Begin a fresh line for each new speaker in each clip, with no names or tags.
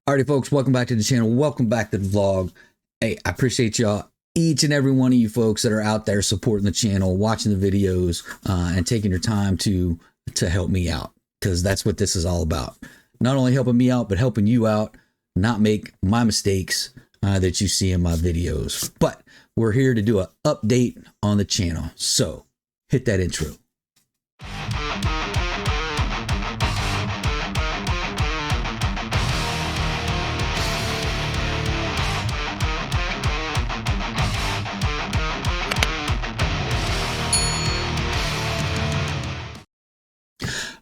Alrighty, folks, welcome back to the channel. Welcome back to the vlog. Hey, I appreciate y'all, each and every one of you folks that are out there supporting the channel, watching the videos, and taking your time to help me out, because that's what this is all about. Not only helping me out, but helping you out, not make my mistakes that you see in my videos. But we're here to do an update on the channel. So hit that intro.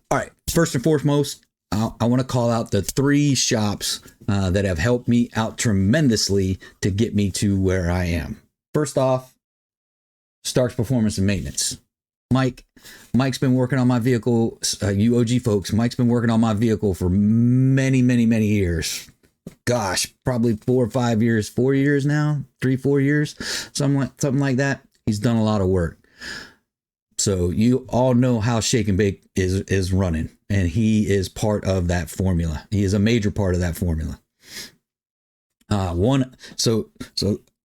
All right, first and foremost, I want to call out the three shops that have helped me out tremendously to get me to where I am. First off, Starck's Performance and Maintenance. Mike's been working on my vehicle. You OG folks, Mike's been working on my vehicle for many years. Gosh, probably 4 or 5 years, 4 years now, 3-4 years, something like that. He's done a lot of work. So you all know how Shake and Bake is running, and he is part of that formula. He is a major part of that formula. So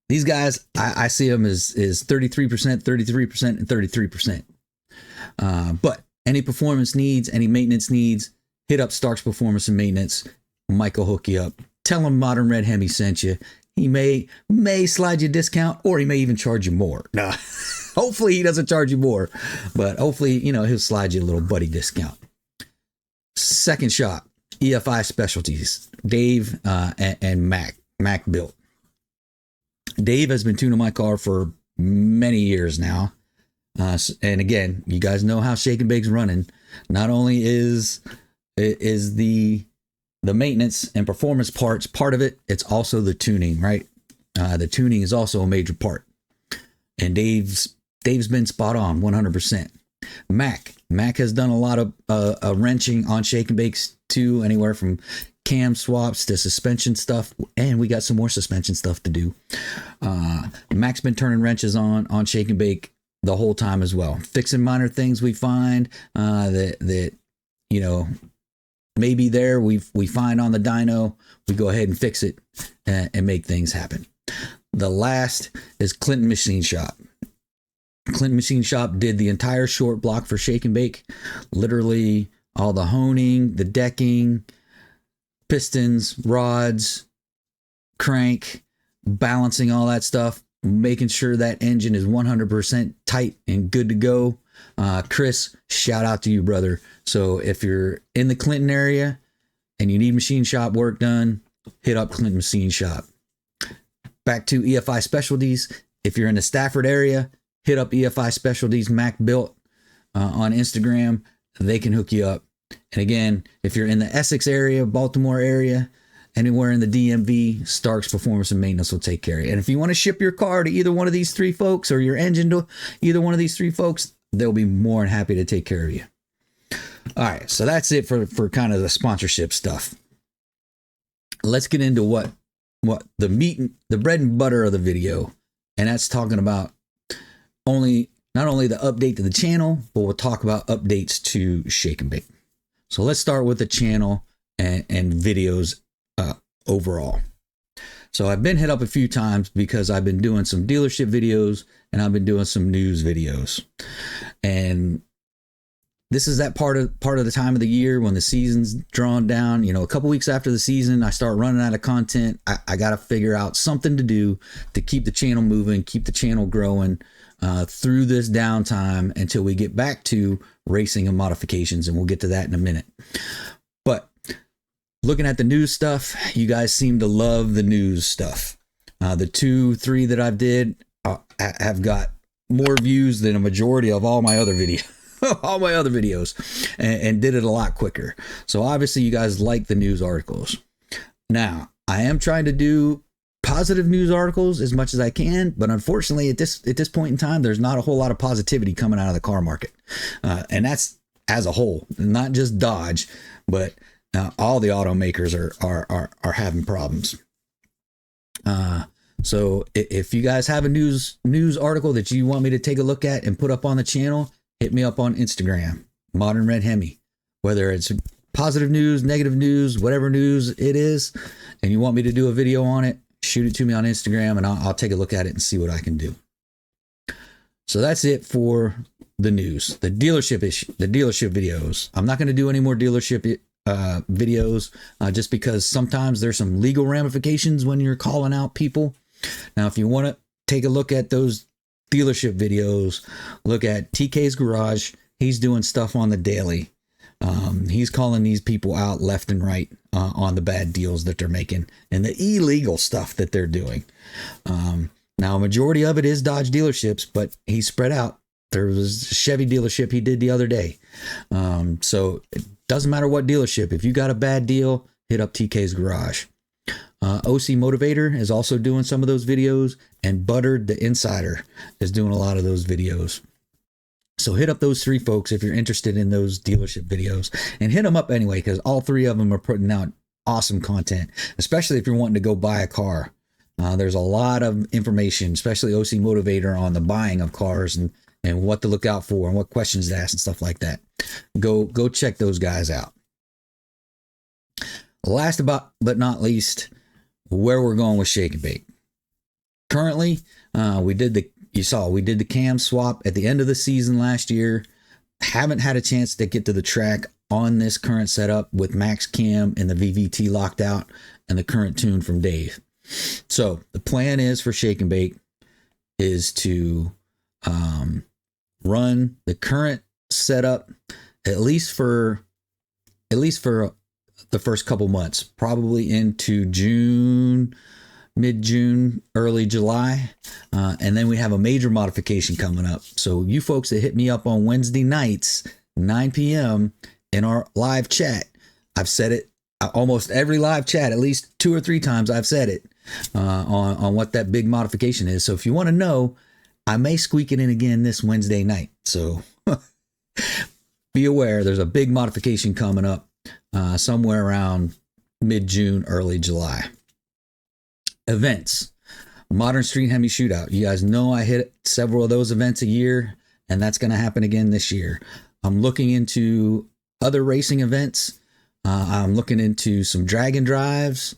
these guys, I see them as 33%, 33%, and 33%. But any performance needs, any maintenance needs, hit up Starck's Performance and Maintenance. Mike will hook you up. Tell him Modern Red Hemi sent you. He may slide you a discount, or he may even charge you more. Nah, hopefully he doesn't charge you more, but hopefully, he'll slide you a little buddy discount. Second shop, EFI Specialties, Dave and Mackbuilt. Dave has been tuning my car for many years now. And again, you guys know how Shake and Bake's running. Not only is the maintenance and performance parts part of it, it's also the tuning, right? The tuning is also a major part. And Dave's been spot on 100%. Mac has done a lot of wrenching on Shake and Bakes too, anywhere from cam swaps to suspension stuff, and we got some more suspension stuff to do. Mac's been turning wrenches on Shake and Bake the whole time as well, fixing minor things we find that maybe there we find on the dyno. We go ahead and fix it and make things happen. The last is Clinton Machine Shop. Clinton Machine Shop did the entire short block for Shake and Bake, literally all the honing, the decking, pistons, rods, crank, balancing all that stuff, making sure that engine is 100% tight and good to go. Chris, shout out to you, brother. So if you're in the Clinton area and you need machine shop work done, hit up Clinton Machine Shop. Back to EFI Specialties. If you're in the Stafford area, hit up EFI Specialties Mackbuilt on Instagram. They can hook you up. And again, if you're in the Essex area, Baltimore area, anywhere in the DMV, Starck's Performance and Maintenance will take care of you. And if you want to ship your car to either one of these three folks, or your engine to either one of these three folks, they'll be more than happy to take care of you. All right, so that's it for kind of the sponsorship stuff. Let's get into what the meat, the bread and butter of the video, and that's talking about not only the update to the channel, but we'll talk about updates to Shake and Bake. So let's start with the channel and videos overall. So I've been hit up a few times because I've been doing some dealership videos and I've been doing some news videos. And this is that part of the time of the year when the season's drawn down. A couple weeks after the season, I start running out of content. I got to figure out something to do to keep the channel moving, keep the channel growing through this downtime until we get back to racing and modifications. And we'll get to that in a minute. But looking at the news stuff, you guys seem to love the news stuff. The 2-3 that I've did have got more views than a majority of all my other videos. and did it a lot quicker. So obviously you guys like the news articles. Now, I am trying to do positive news articles as much as I can, but unfortunately at this point in time, there's not a whole lot of positivity coming out of the car market. And that's as a whole, not just Dodge, but all the automakers are having problems. So if you guys have a news article that you want me to take a look at and put up on the channel, hit me up on Instagram, Modern Red Hemi. Whether it's positive news, negative news, whatever news it is, and you want me to do a video on it, shoot it to me on Instagram and I'll take a look at it and see what I can do. So that's it for the news, the dealership videos. I'm not going to do any more dealership videos just because sometimes there's some legal ramifications when you're calling out people. Now, if you want to take a look at those dealership videos, look at TK's Garage. He's doing stuff on the daily. He's calling these people out left and right on the bad deals that they're making and the illegal stuff that they're doing. Now, a majority of it is Dodge dealerships, but he's spread out. There was a Chevy dealership he did the other day. So it doesn't matter what dealership. If you got a bad deal, hit up TK's Garage. OC Motivator is also doing some of those videos, and Buttered the Insider is doing a lot of those videos. So hit up those three folks if you're interested in those dealership videos, and hit them up anyway, because all three of them are putting out awesome content, especially if you're wanting to go buy a car. There's a lot of information, especially OC Motivator, on the buying of cars and what to look out for and what questions to ask and stuff like that. Go check those guys out. Last but not least, where we're going with Shake and Bake. Currently, we did the cam swap at the end of the season last year. Haven't had a chance to get to the track on this current setup with Max Cam and the VVT locked out and the current tune from Dave. So the plan is for Shake and Bake is to run the current setup at least for the first couple months, probably into June, mid-June, early July. And then we have a major modification coming up. So you folks that hit me up on Wednesday nights, 9 p.m. in our live chat, I've said it almost every live chat, at least 2 or 3 times I've said it on what that big modification is. So if you want to know, I may squeak it in again this Wednesday night. So be aware, there's a big modification coming up somewhere around mid-June, early July. Events. Modern Street Hemi Shootout. You guys know I hit several of those events a year, and that's going to happen again this year. I'm looking into other racing events. I'm looking into some drag and drives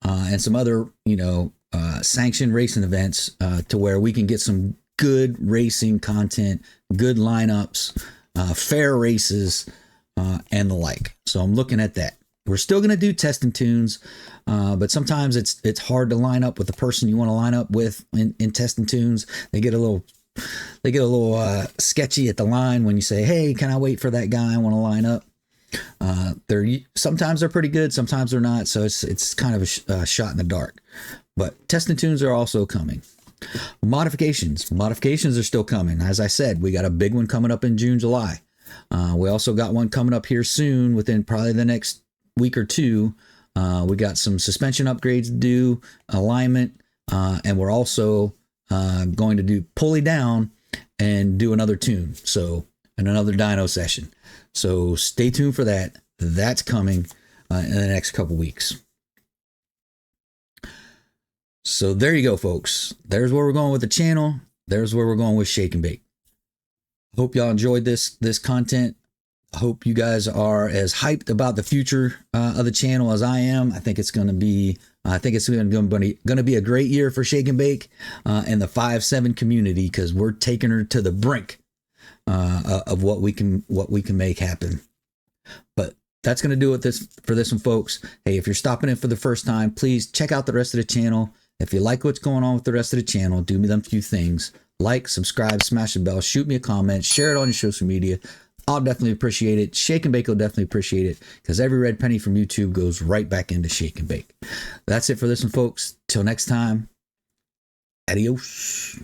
and some other, sanctioned racing events to where we can get some good racing content, good lineups, fair races, and the like. So I'm looking at that. We're still going to do testing tunes, but sometimes it's hard to line up with the person you want to line up with in testing tunes. They get a little sketchy at the line when you say, "Hey, can I wait for that guy? I want to line up." Sometimes they're pretty good, sometimes they're not. So it's kind of a shot in the dark. But testing tunes are also coming. Modifications are still coming. As I said, we got a big one coming up in June, July. We also got one coming up here soon, within probably the next week or two. We got some suspension upgrades to do, alignment, and we're also going to do pulley down and do another tune. So, and another dyno session. So stay tuned for that. That's coming in the next couple weeks. So there you go, folks. There's where we're going with the channel. There's where we're going with Shake and Bake. Hope y'all enjoyed this content. I hope you guys are as hyped about the future of the channel as I am. I think it's going to be a great year for Shake and Bake and the 5.7 community, because we're taking her to the brink of what we can make happen. But that's going to do it for this one, folks. Hey, if you're stopping in for the first time, please check out the rest of the channel. If you like what's going on with the rest of the channel, do me them few things. Like, subscribe, smash the bell, shoot me a comment, share it on your social media. I'll definitely appreciate it. Shake and Bake will definitely appreciate it, because every red penny from YouTube goes right back into Shake and Bake. That's it for this one, folks. Till next time, adios.